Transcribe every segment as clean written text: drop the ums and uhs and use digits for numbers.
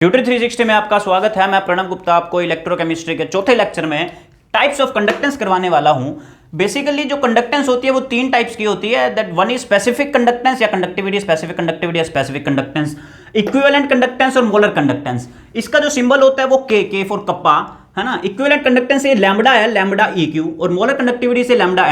Tutor 360 में आपका स्वागत है। मैं प्रणव गुप्ता आपको इलेक्ट्रोकेमिस्ट्री के चौथे लेक्चर में टाइप्स ऑफ कंडक्टेंस करवाने वाला हूं। बेसिकली जो कंडक्टेंस होती है वो तीन टाइप्स की होती है। That one is specific conductance या कंडक्टिविटी, स्पेसिफिक कंडक्टिविटी या स्पेसिफिक कंडक्टेंस, इक्विवेलेंट कंडक्टेंस और मोलर कंडक्टेंस। इसका जो सिंबल होता है वो के फॉर कप्पा है ना। इक्विवेलेंट कंडक्टेंस से लैम्बडा है, लैम्बडा ई क्यू, और मोलर कंडक्टिविटी से लैम्बडा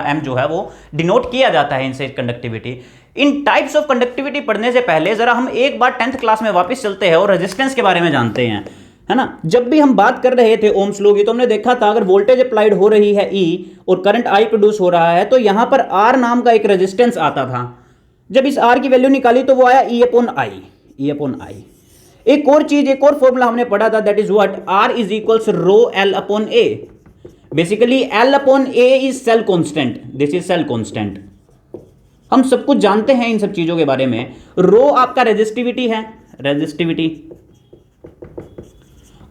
एम जो है वो डिनोट किया जाता है इनसे conductivity. In types of conductivity पढ़ने से पहले जरा हम एक बार 10th क्लास में वापस चलते हैं और रेजिस्टेंस के बारे में जानते हैं, है ना। जब भी हम बात कर रहे थे ओम्स लॉ की तो हमने देखा था अगर वोल्टेज अप्लाइड हो रही है E और करंट I प्रोड्यूस हो रहा है तो यहां पर R नाम का एक रेजिस्टेंस आता था। जब इस R की वैल्यू निकाली तो वो आया E अपॉन I। एक और चीज, एक और फॉर्मूला हमने पढ़ा था, that is what, R is equals rho L upon A। Basically L upon A is cell constant, this is cell constant. हम सब कुछ जानते हैं इन सब चीजों के बारे में। रो आपका रेजिस्टिविटी है, रेजिस्टिविटी,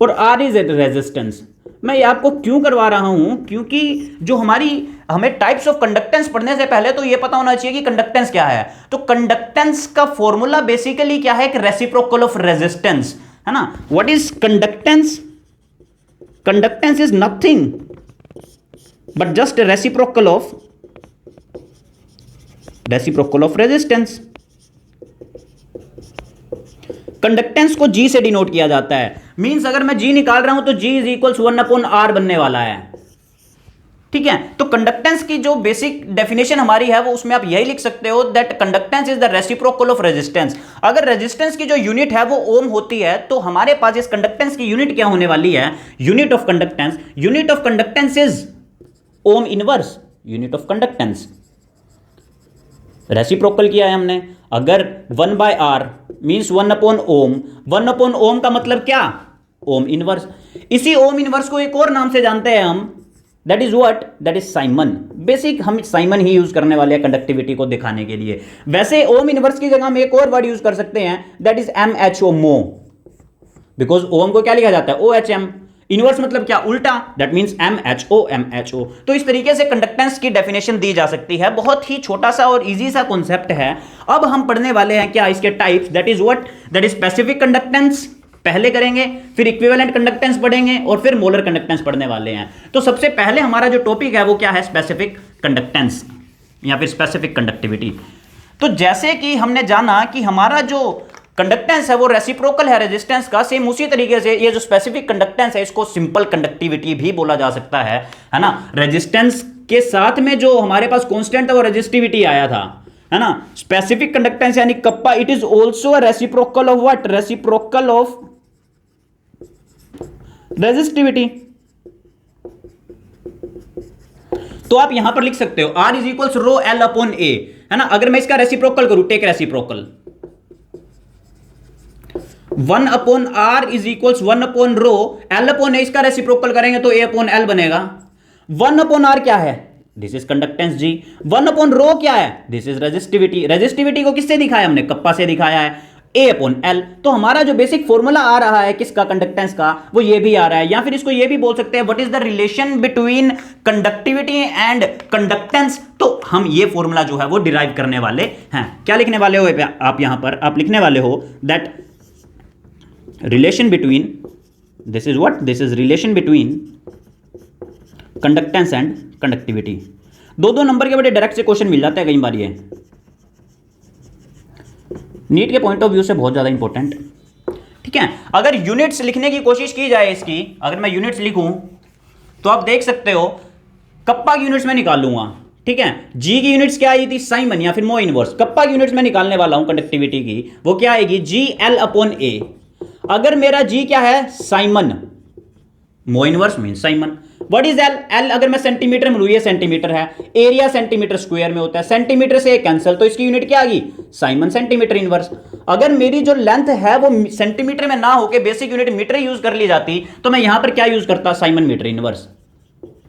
और R इज रेजिस्टेंस। मैं ये आपको क्यों करवा रहा हूं, क्योंकि जो हमें टाइप्स ऑफ कंडक्टेंस पढ़ने से पहले तो ये पता होना चाहिए कि कंडक्टेंस क्या है। तो कंडक्टेंस का फॉर्मूला बेसिकली क्या है, एक रेसिप्रोकल ऑफ रेजिस्टेंस, है ना। What is conductance? Conductance is nothing but just reciprocal of resistance. Conductance को G से डिनोट किया जाता है। मींस अगर मैं G निकाल रहा हूं तो G is equals 1 upon R बनने वाला है, ठीक है। तो कंडक्टेंस की जो बेसिक डेफिनेशन हमारी है वो उसमें आप यही लिख सकते हो that conductance is the reciprocal of resistance. अगर रेजिस्टेंस की जो यूनिट है वो ओम होती है तो हमारे पास इस कंडक्टेंस की यूनिट क्या होने वाली है, unit of conductance is ohm inverse, unit of conductance. Reciprocal किया है हमने। अगर 1 बाय R मीन्स 1 अपॉन ओम, 1 अपॉन ओम का मतलब क्या, ओम इनवर्स। इसी ओम इनवर्स को एक और नाम से जानते हैं हम, that is what, that is Simon. Basic हम साइमन ही यूज करने वाले हैं कंडक्टिविटी को दिखाने के लिए। वैसे ओम इनवर्स की जगह हम एक और वर्ड यूज कर सकते हैं, दैट इज MHO, मो, बिकॉज ओम को क्या लिखा जाता है, OHM। इनवर्स मतलब क्या, उल्टा, दैट मींस MHO। तो इस तरीके से कंडक्टेंस की डेफिनेशन दी जा सकती है। बहुत ही छोटा सा और इजी सा कॉन्सेप्ट है। अब हम पढ़ने वाले हैं क्या, इसके types, that is what, that is specific conductance पहले करेंगे, फिर इक्विवेलेंट कंडक्टेंस पढ़ेंगे और फिर मोलर कंडक्टेंस पढ़ने वाले हैं। तो सबसे पहले हमारा जो टॉपिक है वो क्या है, स्पेसिफिक कंडक्टेंस या फिर स्पेसिफिक कंडक्टिविटी। तो जैसे कि हमने जाना कि हमारा जो कंडक्टेंस है वो रेसिप्रोकल है रेजिस्टेंस का, सेम उसी तरीके से ये जो स्पेसिफिक कंडक्टेंस है इसको सिंपल कंडक्टिविटी भी बोला जा सकता है ना। रेजिस्टेंस के साथ में जो हमारे पास कांस्टेंट है वो रेजिस्टिविटी आया था, है ना। स्पेसिफिक कंडक्टेंस यानी kappa, it is also a reciprocal of what, reciprocal of resistivity. तो आप यहां पर लिख सकते हो R is equals rho L upon A, है ना। अगर मैं इसका रेसिप्रोकल करूं, take reciprocal, 1 upon R is equals 1 upon rho L upon A, इसका रेसिप्रोकल करेंगे तो A अपॉन L बनेगा। 1 अपॉन R क्या है, this is conductance G। 1 upon रो क्या है, दिस इज रेजिस्टिविटी। रेजिस्टिविटी को किससे दिखाया हमने, कप्पा से दिखाया है, A अपॉन L। तो हमारा जो बेसिक फॉर्मूला आ रहा है किसका, कंडक्टेंस का, वो ये भी आ रहा है। या फिर इसको ये भी बोल सकते हैं, what is the relation between conductivity and conductance. तो हम ये फॉर्मूला जो है वो डिराइव करने वाले हैं। क्या लिखने वाले हो आप यहां पर, आप लिखने वाले हो that relation between, this is what, this is relation between conductance and conductivity। दो नंबर के बड़े डायरेक्ट से क्वेश्चन मिल जाते हैं कई बार, ये नीट के पॉइंट ऑफ व्यू से बहुत ज्यादा इंपॉर्टेंट, ठीक है। अगर यूनिट्स लिखने की कोशिश की जाए इसकी, अगर मैं यूनिट्स लिखूं तो आप देख सकते हो कप्पा की यूनिट्स में निकाल लूंगा, ठीक है। G की यूनिट्स क्या आई थी, साइमन या फिर मो इनवर्स। कप्पा की यूनिट्स में निकालने वाला हूं कंडक्टिविटी की, वो क्या आएगी, GL अपॉन A। अगर मेरा G क्या है, साइमन, मो inverse mean Simon. What is L? L अगर मैं सेंटीमीटर में लूं, ये सेंटीमीटर है, एरिया सेंटीमीटर स्क्वायर में होता है, सेंटीमीटर से कैंसिल, तो इसकी यूनिट क्या आ गई, साइमन सेंटीमीटर इनवर्स। अगर मेरी जो लेंथ है वो सेंटीमीटर में ना होके बेसिक यूनिट मीटर यूज कर ली जाती तो मैं यहां पर क्या यूज करता, siemens metre inverse,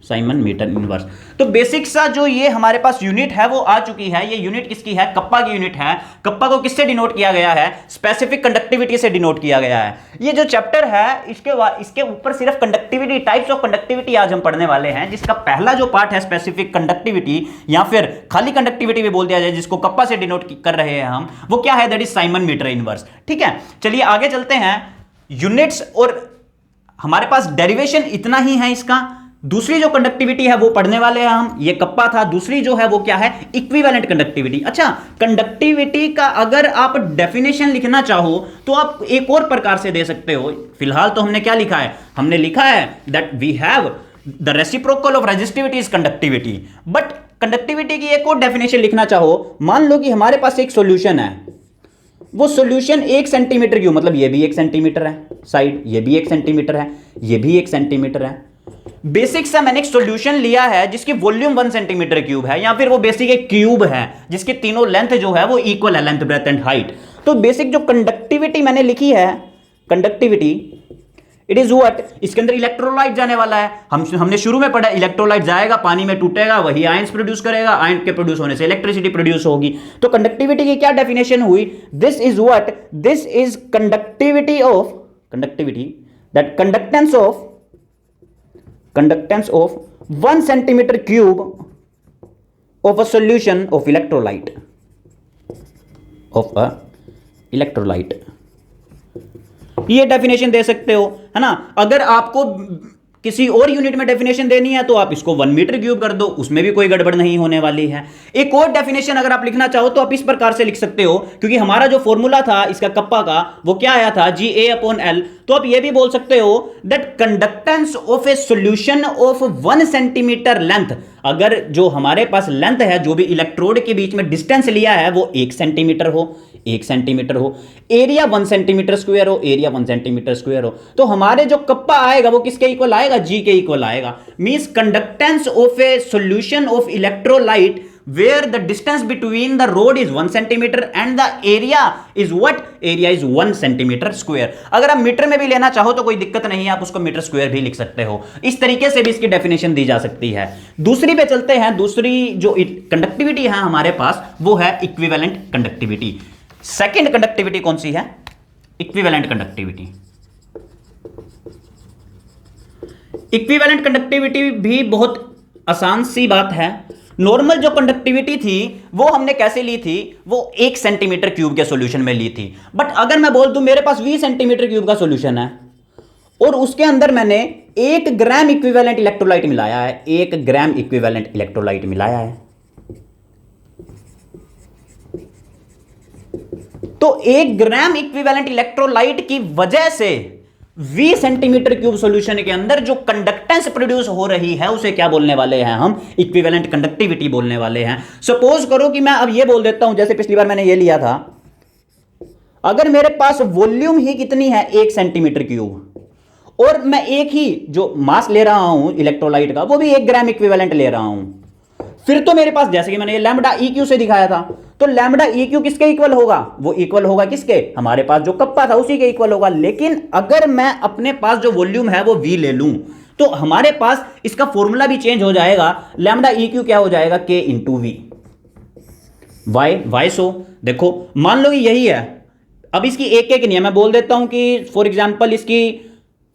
siemens metre inverse. तो बेसिक सा जो ये हमारे पास यूनिट है वो आ चुकी है। ये यूनिट किसकी है, कप्पा की यूनिट है। कप्पा को किससे डिनोट किया गया है, स्पेसिफिक कंडक्टिविटी से डिनोट किया गया है। ये जो चैप्टर है इसके ऊपर सिर्फ कंडक्टिविटी, टाइप्स ऑफ कंडक्टिविटी आज हम पढ़ने वाले हैं, जिसका पहला जो पार्ट है स्पेसिफिक कंडक्टिविटी या फिर खाली कंडक्टिविटी भी बोल दिया जाए, जिसको कप्पा से डिनोट कर रहे हैं हम, वो क्या है, that is siemens metre inverse. ठीक है, चलिए आगे चलते हैं। यूनिट्स और हमारे पास डेरिवेशन इतना ही है इसका। दूसरी जो कंडक्टिविटी है वो पढ़ने वाले हैं हम, ये कप्पा था। दूसरी जो है वो क्या है, इक्विवेलेंट कंडक्टिविटी। अच्छा, कंडक्टिविटी का अगर आप डेफिनेशन लिखना चाहो तो आप एक और प्रकार से दे सकते हो। फिलहाल तो हमने क्या लिखा है, हमने लिखा है that we have the reciprocal of resistivity is conductivity. But conductivity की एक और डेफिनेशन लिखना चाहो, मान लो कि हमारे पास एक सॉल्यूशन है, वो सॉल्यूशन 1 सेंटीमीटर क्यूब, मतलब ये भी 1 सेंटीमीटर है साइड, ये भी 1 सेंटीमीटर है, ये भी 1 सेंटीमीटर है। बेसिक सा मैंने एक सॉल्यूशन लिया है जिसकी वॉल्यूम 1 सेंटीमीटर क्यूब है, या फिर वो बेसिक एक क्यूब है जिसकी तीनों लेंथ जो है वो इक्वल है, लेंथ ब्रेथ एंड हाइट। तो बेसिक जो कंडक्टिविटी मैंने लिखी है, कंडक्टिविटी इट इज व्हाट, इसके अंदर इलेक्ट्रोलाइट जाने वाला है। हमने शुरू में पढ़ा, इलेक्ट्रोलाइट जाएगा, पानी में टूटेगा, वही आयंस प्रोड्यूस करेगा, आयन के प्रोड्यूस होने से इलेक्ट्रिसिटी प्रोड्यूस होगी। तो कंडक्टिविटी की क्या डेफिनेशन हुई, this is what, this is conductivity of, conductivity that conductance of 1 centimeter cube of a solution of electrolyte, ये डेफिनेशन दे सकते हो, है ना। अगर आपको किसी और यूनिट में डेफिनेशन देनी है तो आप इसको 1 मीटर क्यूब कर दो, उसमें भी कोई गड़बड़ नहीं होने वाली है। एक और डेफिनेशन अगर आप लिखना चाहो तो आप इस प्रकार से लिख सकते हो, क्योंकि हमारा जो फॉर्मूला था इसका कप्पा का वो क्या आया था, GA/L। तो आप ये भी बोल सकते हो that conductance of a solution of 1 centimetre length, अगर जो हमारे पास लेंथ है, जो भी इलेक्ट्रोड के बीच में डिस्टेंस लिया है वो 1 सेंटीमीटर हो, 1 सेंटीमीटर हो, एरिया 1 सेंटीमीटर स्क्वायर हो, एरिया 1 सेंटीमीटर स्क्वायर हो, तो हमारे जो कप्पा आएगा वो किसके इक्वल आएगा, G के इक्वल आएगा। Means conductance of a solution of electrolyte where the distance between the rod is 1 centimeter and the area is what, area is 1 centimeter square। अगर आप मीटर में भी लेना चाहो तो कोई दिक्कत नहीं है, आप उसको मीटर स्क्वायर भी लिख सकते हो। इस तरीके से भी इसकी डेफिनेशन दी जा सकती है। दूसरी पे चलते हैं। दूसरी जो कंडक्टिविटी है हमारे पास वो है इक्विवेलेंट कंडक्टिविटी। सेकेंड कंडक्टिविटी कौन सी है, इक्विवेलेंट कंडक्टिविटी। इक्विवेलेंट कंडक्टिविटी भी बहुत आसान सी बात है। नॉर्मल जो कंडक्टिविटी थी वो हमने कैसे ली थी, वो 1 सेंटीमीटर क्यूब के सॉल्यूशन में ली थी। बट अगर मैं बोल दूं मेरे पास 20 सेंटीमीटर क्यूब का सॉल्यूशन है और उसके अंदर मैंने 1 ग्राम इक्विवेलेंट इलेक्ट्रोलाइट मिलाया है, 1 ग्राम इक्विवेलेंट इलेक्ट्रोलाइट मिलाया है, तो 1 ग्राम इक्विवेलेंट इलेक्ट्रोलाइट की वजह से 20 सेंटीमीटर क्यूब सॉल्यूशन के अंदर जो कंडक्टेंस प्रोड्यूस हो रही है उसे क्या बोलने वाले हैं हम, इक्विवेलेंट कंडक्टिविटी बोलने वाले हैं। सपोज करो कि मैं अब ये बोल देता हूं, जैसे पिछली बार मैंने ये लिया था, अगर मेरे पास वॉल्यूम ही कितनी है 1 सेंटीमीटर क्यूब, और मैं एक ही जो मास ले रहा हूं इलेक्ट्रोलाइट का वो भी 1 ग्राम इक्विवेलेंट ले रहा हूं, फिर तो मेरे पास, जैसे कि मैंने ये लैम्बडा EQ से दिखाया था, तो लैम्बडा EQ किसके इक्वल होगा, वो इक्वल होगा किसके, हमारे पास जो कप्पा था उसी के इक्वल होगा। लेकिन अगर मैं अपने पास जो वॉल्यूम है वो V ले लूं तो हमारे पास इसका फॉर्मूला भी चेंज हो जाएगा। लैम्बडा EQ क्या हो जाएगा, K इंटू V। वाई सो देखो, मान लो यही है। अब इसकी एक एक नहीं है, मैं बोल देता हूं कि फॉर एग्जाम्पल इसकी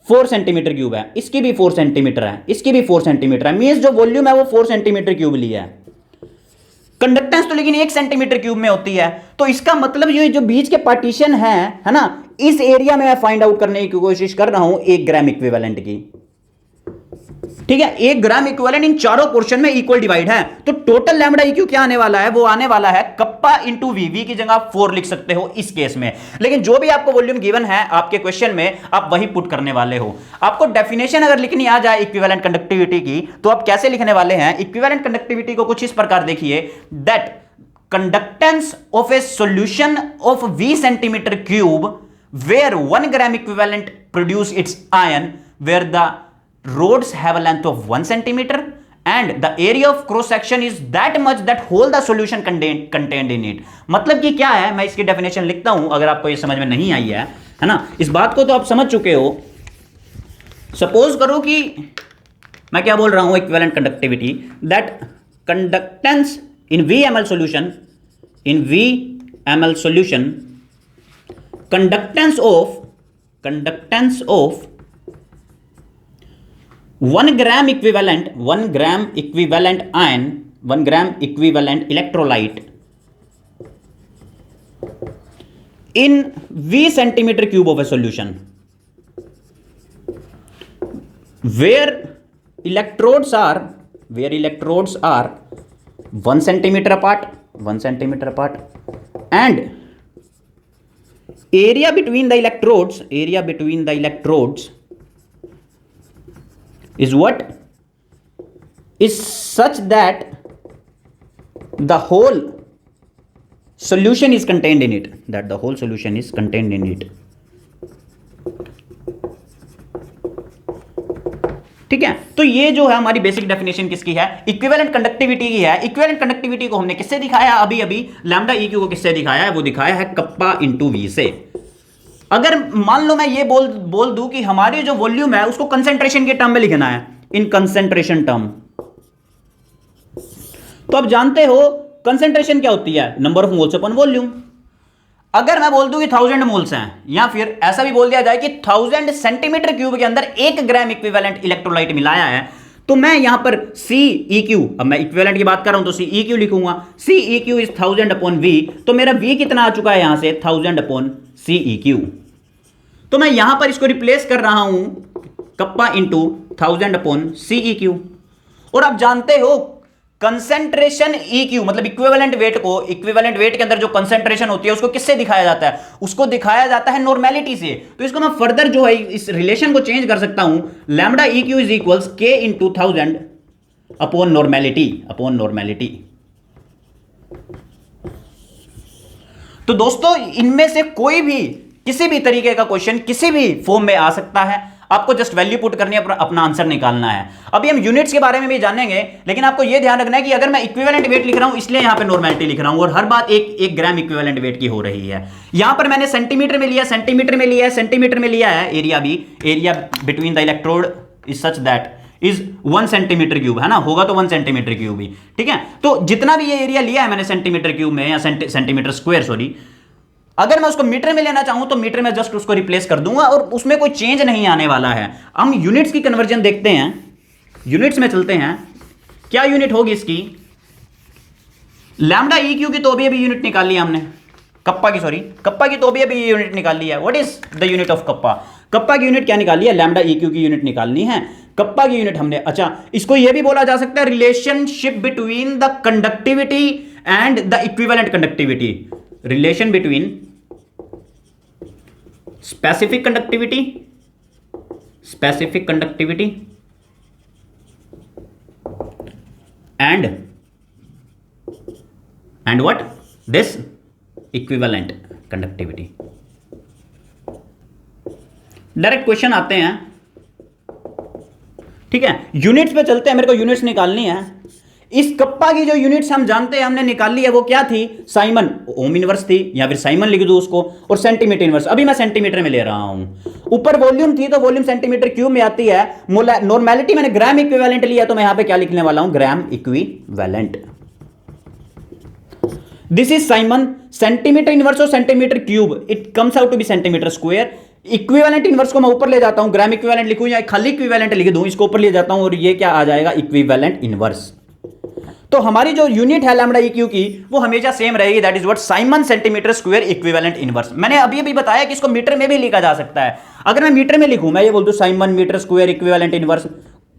4 सेंटीमीटर क्यूब है, इसकी भी 4 सेंटीमीटर है, इसकी भी 4 सेंटीमीटर है, मींस जो वॉल्यूम है वो 4 सेंटीमीटर क्यूब लिया है। कंडक्टेंस तो लेकिन 1 सेंटीमीटर क्यूब में होती है, तो इसका मतलब ये जो बीच के पार्टीशन है ना, इस एरिया में मैं फाइंड आउट करने की कोशिश कर रहा हूं 1 ग्राम इक्विवेलेंट की। ठीक है, 1 ग्राम इक्विवेलेंट इन चारों पोर्शन में इक्वल डिवाइड है, तो टोटल लैम्बडा EQ क्या आने वाला है, वो आने वाला है कप्पा इंटू V की जगह 4 लिख सकते हो इस केस में। लेकिन जो भी आपको वॉल्यूम गिवन है आपके क्वेश्चन में आप वही पुट करने वाले हो। आपको डेफिनेशन अगर लिखनी आ जाए इक्विवेलेंट कंडक्टिविटी की तो आप कैसे लिखने वाले हैं, इक्विवेलेंट कंडक्टिविटी को कुछ इस प्रकार देखिए, that conductance of a solution of V centimetre cube where 1 gram equivalent produce its ion where the rods have a length of 1 centimeter and the area of cross section is that much that whole the solution contained in it। मतलब कि क्या है, मैं इसकी definition लिखता हूं अगर आपको ये समझ में नहीं आई है ना, इस बात को तो आप समझ चुके हो। सपोज करो कि मैं क्या बोल रहा हूं, equivalent conductivity that conductance in VML solution, in VML solution conductance of 1 gram equivalent ion, 1 gram equivalent electrolyte in V centimetre cube of a solution, where electrodes are 1 centimeter apart and area between the electrodes is what is such that the whole solution is contained in it, ठीक है। तो ये जो है हमारी basic definition किसकी है, equivalent conductivity की है। इक्विवेलेंट कंडक्टिविटी को हमने किससे दिखाया, अभी लैम्डा इक्यू को किससे दिखाया है, वो दिखाया है कप्पा इंटू वी से। अगर मान लो मैं ये बोल दूं कि हमारी जो वॉल्यूम है उसको कंसेंट्रेशन के टर्म में लिखना है, इन कंसेंट्रेशन टर्म, तो आप जानते हो कंसेंट्रेशन क्या होती है, number of moles upon volume. अगर मैं बोल दूं कि 1000 मोल्स हैं, या फिर ऐसा भी बोल दिया जाए कि 1000 सेंटीमीटर क्यूब के अंदर 1 ग्राम इक्विवेलेंट इलेक्ट्रोलाइट मिलाया है, तो मैं यहां पर CEQ, अब मैं इक्विवेलेंट की बात कर रहा हूं तो CEQ लिखूंगा, CEQ इज 1000 अपॉन V, तो मेरा V कितना आ चुका है यहां से 1000 अपॉन CEQ। तो मैं यहां पर इसको रिप्लेस कर रहा हूं कप्पा इंटू 1000 अपॉन CEQ। और आप जानते हो कंसेंट्रेशन EQ मतलब इक्विवेलेंट वेट को, इक्विवेलेंट वेट के अंदर जो कंसेंट्रेशन होती है उसको किससे दिखाया जाता है, उसको दिखाया जाता है नॉर्मेलिटी से। तो इसको मैं फर्दर जो है इस रिलेशन को चेंज कर सकता हूं, lambda EQ is equals K into 1000 upon normality. तो दोस्तों इनमें से कोई भी किसी भी तरीके का क्वेश्चन किसी भी फॉर्म में आ सकता है, आपको जस्ट वैल्यू पुट करनी है, अपना आंसर निकालना है। अभी हम यूनिट्स के बारे में भी जानेंगे, लेकिन आपको यह ध्यान रखना है कि अगर मैं इक्विवेलेंट वेट लिख रहा हूं इसलिए यहां पे नॉर्मेलिटी लिख रहा हूं, और हर बात एक ग्राम इक्विवेलेंट वेट की हो रही है। यहां पर मैंने सेंटीमीटर में लिया है, area between the electrode is such that is 1 centimetre cube, है ना, होगा तो 1 सेंटीमीटर क्यूब ही, ठीक है। तो जितना भी ये एरिया लिया है मैंने सेंटीमीटर क्यूब में या सेंटीमीटर स्क्वायर, सॉरी, अगर मैं उसको मीटर में लेना चाहूं तो मीटर में जस्ट उसको रिप्लेस कर दूंगा और उसमें कोई चेंज नहीं आने वाला है। हम यूनिट्स की कन्वर्जन देखते हैं, यूनिट्स में चलते हैं, क्या यूनिट होगी इसकी, लैम्डा EQ की तो अभी यूनिट निकाल लिया हमने, कप्पा की तो अभी यूनिट निकाल लिया। What is the unit of kappa की यूनिट क्या निकाली है, लैम्डा EQ की यूनिट निकालनी है, कप्पा की यूनिट हमने। अच्छा, इसको यह भी बोला जा सकता है relationship between the conductivity and the equivalent conductivity, relation between specific conductivity and what, this equivalent conductivity. Direct question आते हैं, ठीक है। यूनिट्स पे चलते हैं, मेरे को यूनिट्स निकालनी है। इस कप्पा की जो यूनिट्स हम जानते हैं हमने निकाल ली है, वो क्या थी, साइमन, ओम इनवर्स थी, या फिर साइमन लिख दो उसको, और सेंटीमीटर इनवर्स। अभी मैं सेंटीमीटर में ले रहा हूं, ऊपर वॉल्यूम थी तो वॉल्यूम सेंटीमीटर क्यूब में आती है, नॉर्मेलिटी मैंने ग्राम इक्विवेलेंट लिया तो मैं यहां पे क्या लिखने वाला हूं, gram equivalent. This is siemens, centimetre inverse और centimetre cube, it comes out to be centimetre square. Equivalent inverse को मैं ऊपर ले जाता हूं, ग्राम इक्विवेलेंट लिखूं या खाली इक्विवेलेंट लिख दूं, इसको ऊपर ले जाता हूं और ये क्या आ जाएगा, इक्विवेलेंट इनवर्स। तो हमारी जो यूनिट है लैम्डा EQ की वो हमेशा सेम रहेगी, that is what, Simon centimetre square equivalent inverse. मैंने अभी बताया कि इसको मीटर में भी लिखा जा सकता है। अगर मैं मीटर में लिखूं, मैं ये बोल दूं siemens metre square equivalent inverse,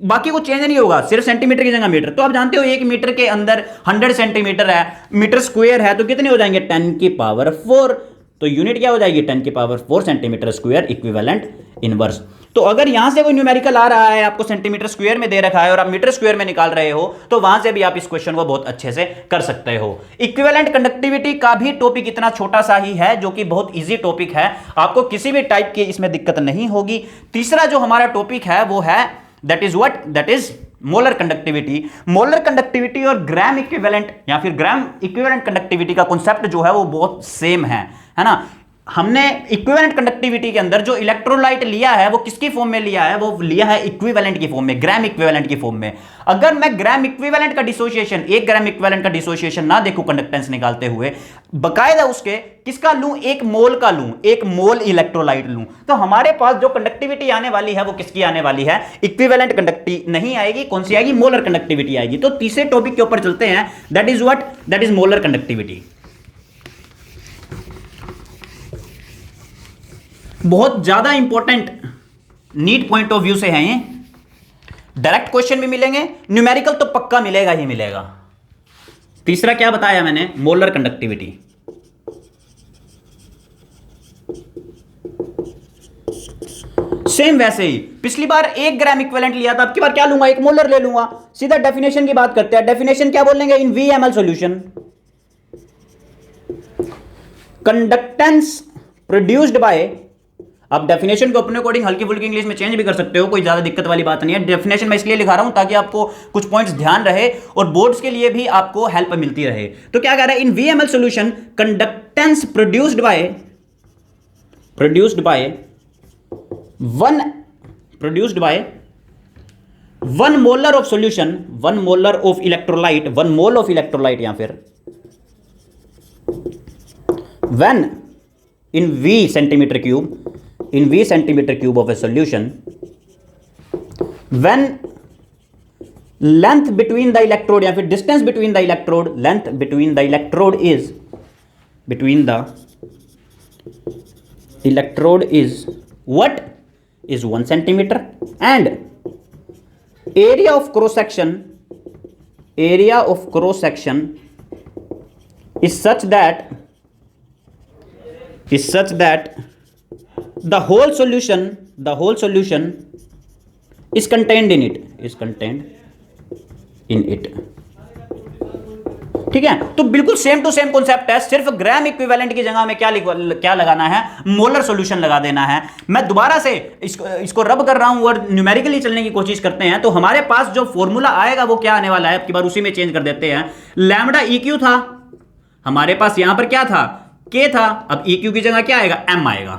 बाकी को चेंज नहीं होगा, सिर्फ सेंटीमीटर की जगह मीटर। तो आप जानते हो 1 मीटर के अंदर 100 सेंटीमीटर है, मीटर स्क्वायर है तो कितने हो जाएंगे, 10 की पावर 4। तो यूनिट क्या हो जाएगी, 10 की power 4 centimetre square equivalent inverse. तो अगर यहां से कोई न्यूमेरिकल आ रहा है, आपको सेंटीमीटर स्क्वायर में दे रखा है और आप मीटर स्क्वायर में निकाल रहे हो, तो वहां से भी आप इस क्वेश्चन को बहुत अच्छे से कर सकते हो। इक्विवेलेंट कंडक्टिविटी का भी टॉपिक इतना छोटा सा ही है, जो कि बहुत इजी टॉपिक है, आपको किसी भी टाइप की इसमें दिक्कत नहीं होगी। तीसरा जो हमारा टॉपिक है वो है that is what, that is molar conductivity. Molar conductivity और ग्राम इक्विवेलेंट या फिर ग्राम इक्विवेलेंट कंडक्टिविटी का कॉन्सेप्ट जो है वो बहुत सेम है ना। हमने इक्विवेलेंट कंडक्टिविटी के अंदर जो इलेक्ट्रोलाइट लिया है वो किसकी फॉर्म में लिया है, वो लिया है इक्विवेलेंट की फॉर्म में, ग्राम इक्विवेलेंट की फॉर्म में। अगर मैं ग्राम इक्विवेलेंट का डिसोसिएशन, 1 ग्राम इक्विवेलेंट का डिसोसिएशन ना देखूं कंडक्टेंस निकालते हुए, बकायदा उसके किसका लूं, 1 मोल का लूं, 1 मोल इलेक्ट्रोलाइट लूं, तो हमारे पास जो कंडक्टिविटी आने वाली है वो किसकी आने वाली है, इक्विवेलेंट कंडक्टिविटी नहीं आएगी, कौन सी आएगी, मोलर कंडक्टिविटी आएगी। तो तीसरे टॉपिक के ऊपर चलते हैं, that is what, that is molar conductivity. बहुत ज्यादा important NEET point of view से है ये, डायरेक्ट क्वेश्चन भी मिलेंगे, न्यूमेरिकल तो पक्का मिलेगा ही मिलेगा। तीसरा क्या बताया मैंने, मोलर कंडक्टिविटी। सेम वैसे ही पिछली बार 1 ग्राम इक्विवेलेंट लिया था, अब की बार क्या लूंगा, 1 मोलर ले लूंगा। सीधा डेफिनेशन की बात करते हैं। डेफिनेशन क्या बोलेंगे, इन VML solution conductance produced by, आप डेफिनेशन को अपने अकॉर्डिंग हल्की फुल्की इंग्लिश में चेंज भी कर सकते हो, कोई ज्यादा दिक्कत वाली बात नहीं है। डेफिनेशन मैं इसलिए लिखा रहा हूं ताकि आपको कुछ पॉइंट्स ध्यान रहे और बोर्ड्स के लिए भी आपको हेल्प मिलती रहे। तो क्या कह रहा है, इन VML solution conductance produced by 1 molar of solution, 1 molar of electrolyte, 1 mole of electrolyte, या फिर when in V centimeter cube of a solution, when length between the electrode या फिर distance between the electrode, length between the electrode is what is 1 centimeter, and area of cross section is such that the whole solution is contained in it, ठीक है। तो बिल्कुल same to same concept है, सिर्फ gram equivalent की जगह में क्या लगाना है, मोलर सॉल्यूशन लगा देना है। मैं दोबारा से इसको रब कर रहा हूं और न्यूमेरिकली चलने की कोशिश करते हैं। तो हमारे पास जो फॉर्मूला आएगा वो क्या आने वाला है, अब की बार उसी में चेंज कर देते हैं। लैम्बडा EQ था हमारे पास, यहां पर क्या था, K था, अब EQ की जगह क्या आएगा, M आएगा।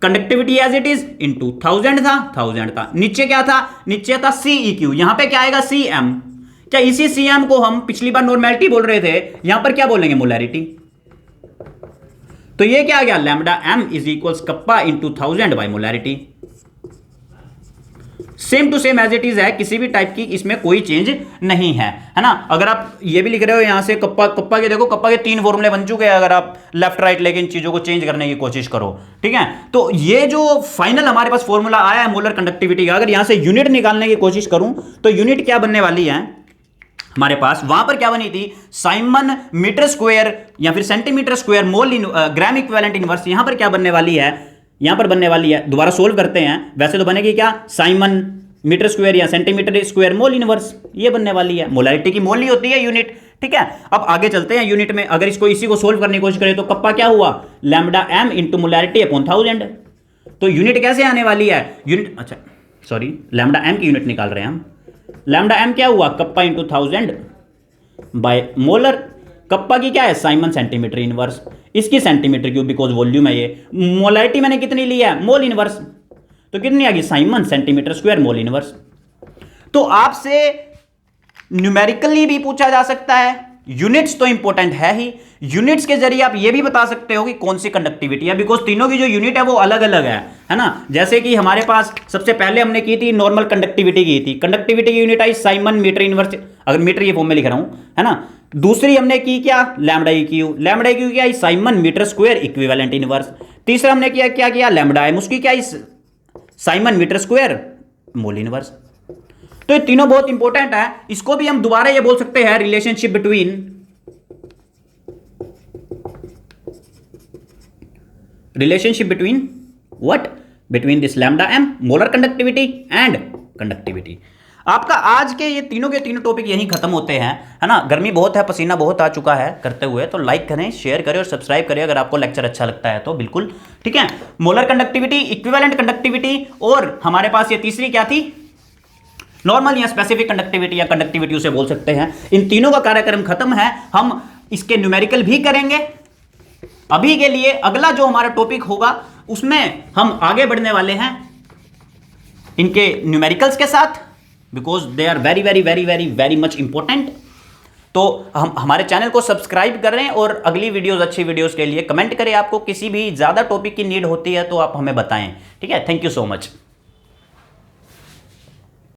Conductivity as it is into 1000 था, नीचे क्या था, नीचे था CEQ, यहां पे क्या आएगा CM। क्या इसी CM को हम पिछली बार नॉर्मेलिटी बोल रहे थे, यहां पर क्या बोलेंगे, मोलैरिटी। तो ये क्या आ गया, lambda M is equals kappa into 1000 by molarity. Same to same as it is है, किसी भी टाइप की इसमें कोई चेंज नहीं है, है ना। अगर आप ये भी लिख रहे हो यहां से कप्पा के, देखो कप्पा के 3 फॉर्मूले बन चुके हैं, अगर आप लेफ्ट राइट लेके इन चीजों को चेंज करने की कोशिश करो, ठीक है। तो ये जो फाइनल हमारे पास फॉर्मूला आया है मोलर कंडक्टिविटी का, अगर यहां से यूनिट निकालने की कोशिश करूं तो यूनिट क्या बनने वाली है हमारे पास, वहां पर क्या बनी थी, साइमन मीटर स्क्वायर या फिर centimetre square mole gram equivalent inverse. यहां पर क्या बनने वाली है, यहां पर बनने वाली है, दोबारा सोल्व करते हैं, वैसे तो बनेगी क्या, साइमन मीटर स्क्वायर या सेंटीमीटर स्क्वायर मोल इनवर्स, ये बनने वाली है। मोलैरिटी की मोल ही होती है यूनिट, ठीक है। अब आगे चलते हैं यूनिट में, अगर इसी को सोल्व करने की कोशिश करें तो कप्पा क्या हुआ, lambda M into molarity upon 1000। तो यूनिट कैसे आने वाली है, यूनिट, अच्छा सॉरी, लैम्बडा M की यूनिट निकाल रहे हैं हम। लैम्बडा M क्या हुआ, kappa into 1000 by molar, kappa की क्या है, साइमन सेंटीमीटर इनवर्स, इसकी सेंटीमीटर क्यूब बिकॉज वॉल्यूम है ये। मोलैरिटी मैंने कितनी ली है, मोल इनवर्स, तो कितनी आ गई, Simon centimetre square mole inverse. तो आपसे न्यूमेरिकली भी पूछा जा सकता है, यूनिट्स तो इंपॉर्टेंट है ही, यूनिट्स के जरिए आप ये भी बता सकते हो कि कौन सी कंडक्टिविटी है, बिकॉज तीनों की जो यूनिट है वो अलग अलग है ना। जैसे कि हमारे पास सबसे पहले हमने की थी नॉर्मल कंडक्टिविटी की थी, कंडक्टिविटी की यूनिट आई साइमन मीटर इनवर्स, अगर मीटर ये फॉर्म में लिख रहा हूं, है ना। दूसरी हमने की क्या, लैम्बडा EQ क्या, siemens metre square equivalent inverse. तीसरा हमने क्या किया, लैम्बडा M, उसकी क्या, siemens metre square mole inverse. तो ये तीनों बहुत इंपॉर्टेंट है। इसको भी हम दोबारा ये बोल सकते हैं, relationship between what, between this lambda M, molar conductivity and conductivity. आपका आज के तीनों टॉपिक यहीं खत्म होते हैं, है ना। गर्मी बहुत है, पसीना बहुत आ चुका है करते हुए, तो लाइक करें, शेयर करें और सब्सक्राइब करें अगर आपको लेक्चर अच्छा लगता है तो, बिल्कुल ठीक है। मोलर कंडक्टिविटी, इक्विवेलेंट कंडक्टिविटी, और हमारे पास ये तीसरी क्या थी, नॉर्मल या स्पेसिफिक कंडक्टिविटी या कंडक्टिविटी उसे बोल सकते हैं। इन तीनों का कार्यक्रम खत्म है, हम इसके न्यूमेरिकल भी करेंगे। अभी के लिए अगला जो हमारा टॉपिक होगा उसमें हम आगे बढ़ने वाले हैं इनके न्यूमेरिकल्स के साथ, because they are very very very very very much important. तो हम हमारे चैनल को सब्सक्राइब करें और अगली वीडियोस, अच्छी वीडियोस के लिए कमेंट करें। आपको किसी भी ज़्यादा टॉपिक की नीड होती है तो आप हमें बताएं, ठीक है। Thank you so much.